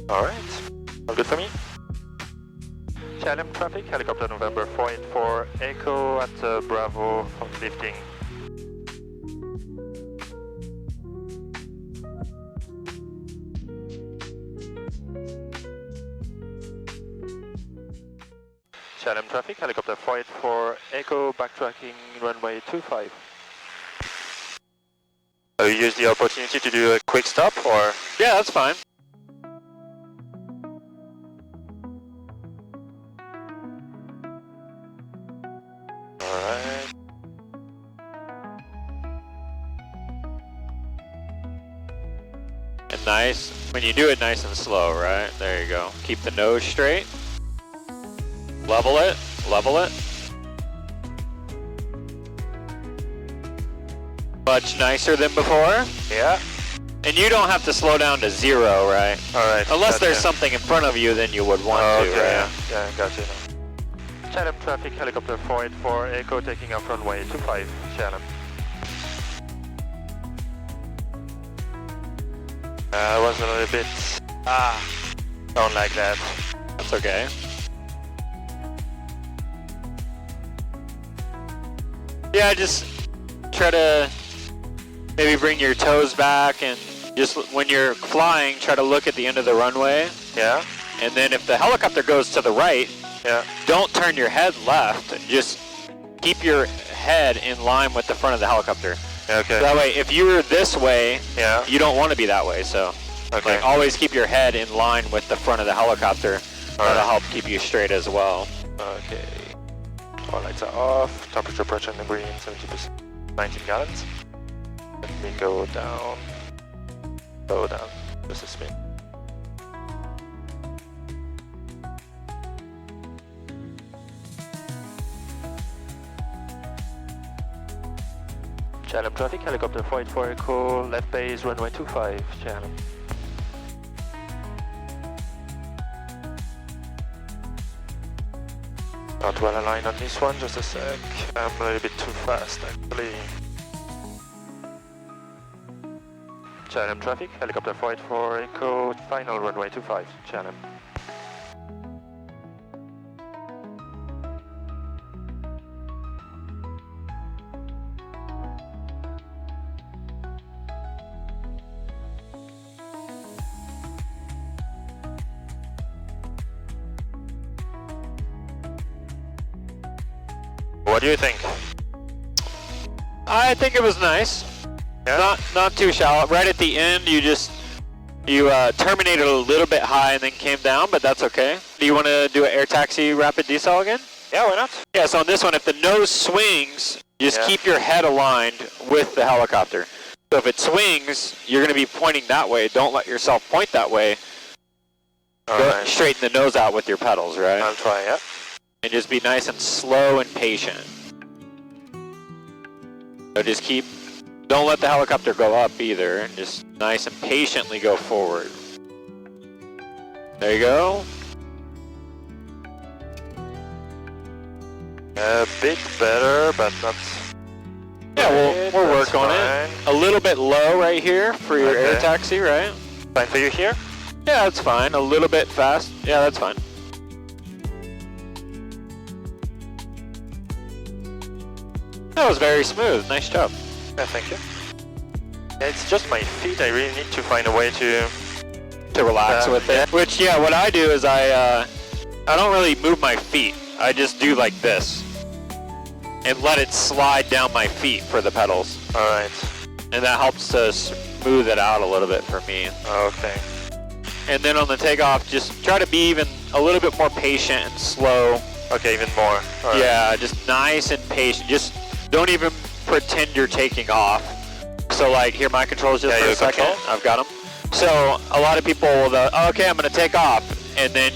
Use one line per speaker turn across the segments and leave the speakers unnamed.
Alright, all good for me. Shalom traffic, helicopter November 484 Echo at Bravo, lifting. Shalom traffic, helicopter 484 Echo, backtracking runway 25. You use the opportunity to do a quick stop, or?
Yeah, that's fine.
Alright.
And nice, when you do it nice and slow, right? There you go. Keep the nose straight. Level it, level it. Much nicer than before.
Yeah.
And you don't have to slow down to 0, right?
Alright.
Unless there's something in front of you, then you would want to,
okay,
right?
Yeah, gotcha. Shalom traffic, helicopter 484 Echo taking off runway 25, Shalom. I was a little bit, don't like that.
That's okay. Yeah, just try to maybe bring your toes back, and just when you're flying, try to look at the end of the runway.
Yeah.
And then if the helicopter goes to the right, don't turn your head left, and just keep your head in line with the front of the helicopter.
Okay.
So that way, if you're this way,
you
don't want to be that way, so like always keep your head in line with the front of the helicopter. That'll help keep you straight as well.
Okay. All lights are off, temperature pressure in the green, 70%, 19 gallons. Let me go down, just a spin. Shalom traffic, helicopter 484 Echo, left base, runway 25, Shalom. Not well aligned on this one, just a sec. I'm a little bit too fast actually. Shalom traffic, helicopter 484 Echo, final runway 25, Shalom. What do you think?
I think it was nice.
Yeah?
Not too shallow. Right at the end, you terminated a little bit high and then came down, but that's okay. Do you want to do an air taxi rapid decel again?
Yeah, why not?
Yeah, so on this one, if the nose swings, just keep your head aligned with the helicopter. So if it swings, you're going to be pointing that way. Don't let yourself point that way. Go straighten the nose out with your pedals, right?
I'll try, yeah.
And just be nice and slow and patient. So just don't let the helicopter go up either, and just nice and patiently go forward. There you go.
A bit better, but not...
Yeah, we'll work on it. A little bit low right here for your air taxi, right?
Fine for you here?
Yeah, that's fine. A little bit fast. Yeah, that's fine. That was very smooth. Nice job.
Yeah, thank you. Yeah, it's just my feet. I really need to find a way to
relax with it. Which, yeah, what I do is I don't really move my feet. I just do like this and let it slide down my feet for the pedals.
All right.
And that helps to smooth it out a little bit for me.
Okay.
And then on the takeoff, just try to be even a little bit more patient and slow.
Okay, even more. All right.
Yeah, just nice and patient. Just don't even pretend you're taking off. So like, here, my controls just for a second. I've got them. So a lot of people will, okay, I'm going to take off. And then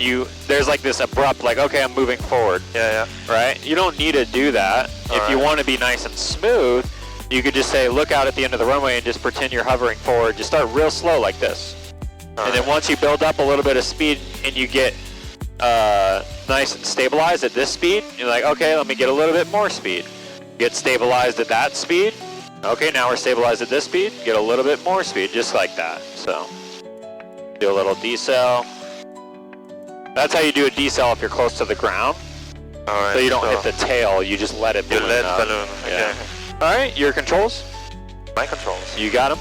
there's like this abrupt, like, okay, I'm moving forward.
Yeah.
Right? You don't need to do that. If you want to be nice and smooth, you could just say, look out at the end of the runway and just pretend you're hovering forward. Just start real slow like this. And then once you build up a little bit of speed and you get nice and stabilized at this speed, you're like, okay, let me get a little bit more speed. Get stabilized at that speed, Okay, now we're stabilized at this speed. Get a little bit more speed, just like that. So, do a little decel. That's how you do a decel if you're close to the ground.
All right.
So you don't hit the tail, you just let it balloon
You let
up.
balloon. Okay.
Yeah. All right, your controls.
My controls.
You got them.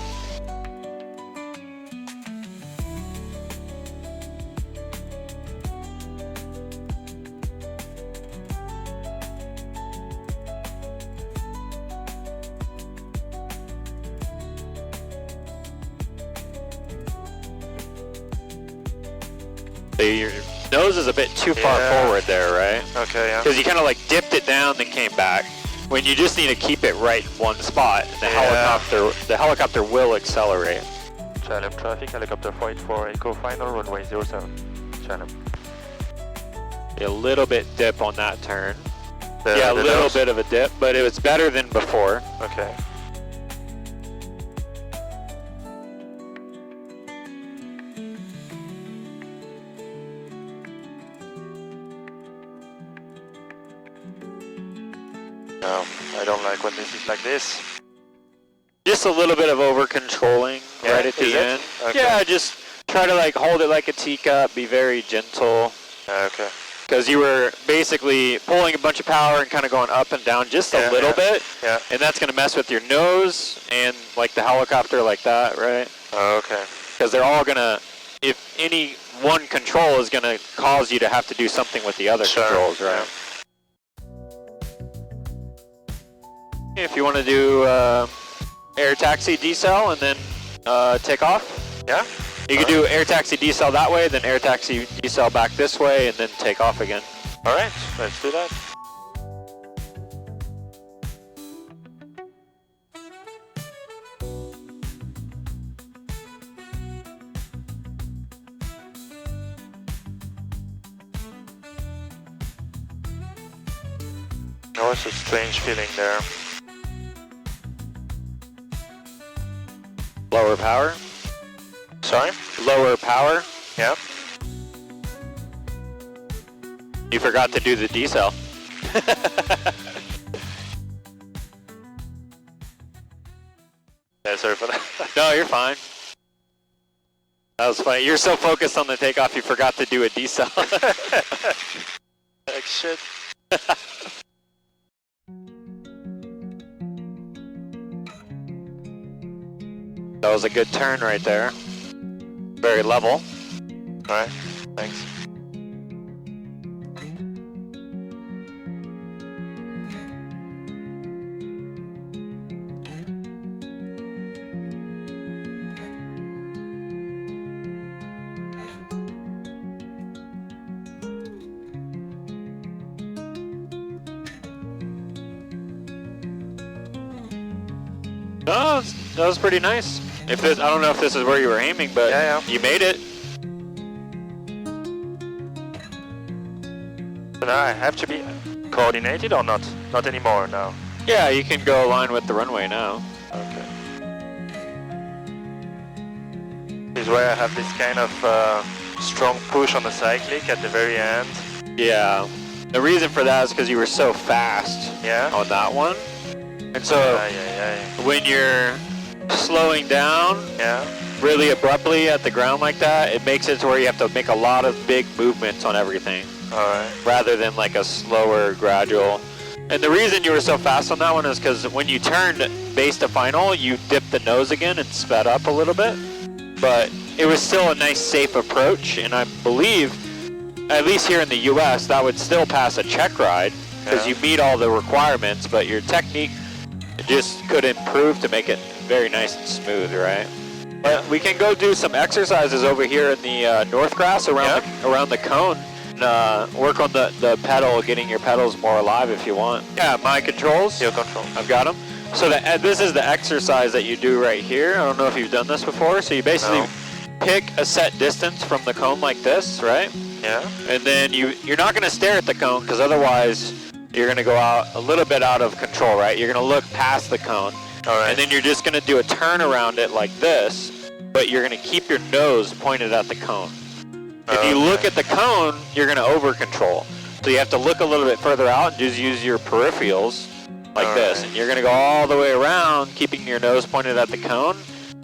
So your nose is a bit too far forward there, right?
Okay, yeah.
Because you kind of like dipped it down, then came back. When you just need to keep it right in one spot, the helicopter will accelerate.
Channel traffic, helicopter flight for Echo Final, runway 07. Channel.
A little bit dip on that turn.
The
a little
nose?
bit of a dip, but it was better than before.
Okay. No, I don't like when this is like this.
Just a little bit of over controlling right at
is
the
it?
end.
Okay.
Yeah, just try to like hold it like a teacup, be very gentle.
Okay.
Because you were basically pulling a bunch of power and kind of going up and down just a little bit.
Yeah.
And that's going to mess with your nose and like the helicopter like that, right?
Okay.
Because they're all going to, if any one control is going to cause you to have to do something with the other controls, right?
Yeah.
If you want to do air taxi decel and then take off.
Yeah.
You can do air taxi decel that way, then air taxi decel back this way, and then take off again.
All right, let's do that. Oh, it's a strange feeling there.
Lower power.
Sorry?
Lower power.
Yeah.
You forgot to do the decel.
Yeah, sorry for that.
No, you're fine. That was funny. You're so focused on the takeoff, you forgot to do a decel.
Like shit.
That was a good turn right there. Very level.
Alright, thanks.
No, that was pretty nice. If this, I don't know if this is where you were aiming, but you made it.
So now I have to be coordinated or not? Not anymore now.
Yeah, you can go align with the runway now.
Okay. This is where I have this kind of strong push on the cyclic at the very end.
Yeah. The reason for that is because you were so fast on that one. And so when you're slowing down really abruptly at the ground like that, it makes it to where you have to make a lot of big movements on everything.
Alright.
Rather than like a slower, gradual. And the reason you were so fast on that one is because when you turned base to final, you dipped the nose again and sped up a little bit. But it was still a nice, safe approach, and I believe, at least here in the US, that would still pass a check ride because you meet all the requirements, but your technique just could improve to make it very nice and smooth, right? But we can go do some exercises over here in the north grass around the cone. Work on the pedal, getting your pedals more alive if you want. Yeah, my controls.
Your control.
I've got them. So this is the exercise that you do right here. I don't know if you've done this before. So you basically pick a set distance from the cone like this, right?
Yeah.
And then you're not going to stare at the cone because otherwise you're going to go out a little bit out of control, right? You're going to look past the cone.
All right.
And then you're just going to do a turn around it like this, but you're going to keep your nose pointed at the cone. If you look at the cone, you're going to over control. So you have to look a little bit further out and just use your peripherals like this. And you're going to go all the way around, keeping your nose pointed at the cone,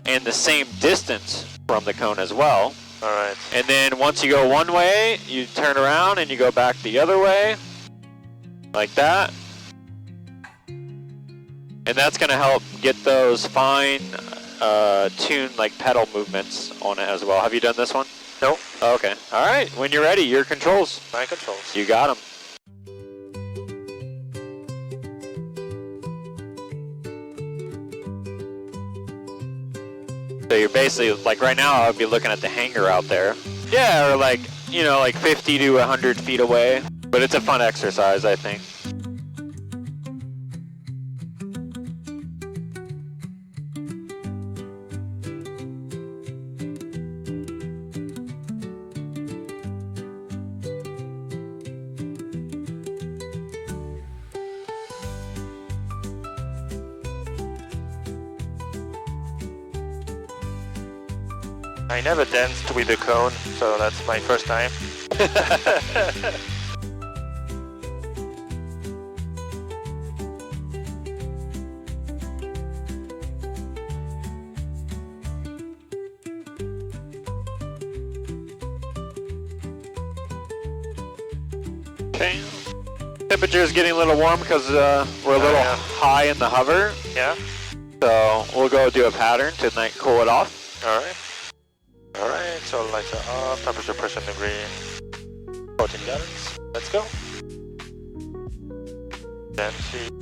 and the same distance from the cone as well.
Alright.
And then once you go one way, you turn around and you go back the other way, like that. And that's going to help get those fine tuned like pedal movements on it as well. Have you done this one?
Nope.
Okay. All right. When you're ready, your controls.
My controls.
You got them. So you're basically, like right now, I'd be looking at the hangar out there. Yeah, or like, you know, like 50 to 100 feet away. But it's a fun exercise, I think.
I never danced with a cone, so that's my first time.
Okay. Temperature is getting a little warm because we're a little high in the hover.
Yeah.
So we'll go do a pattern to cool it off.
Alright. Alright, so lights are off, temperature, pressure in the green. 14 gallons. Let's go. Then see.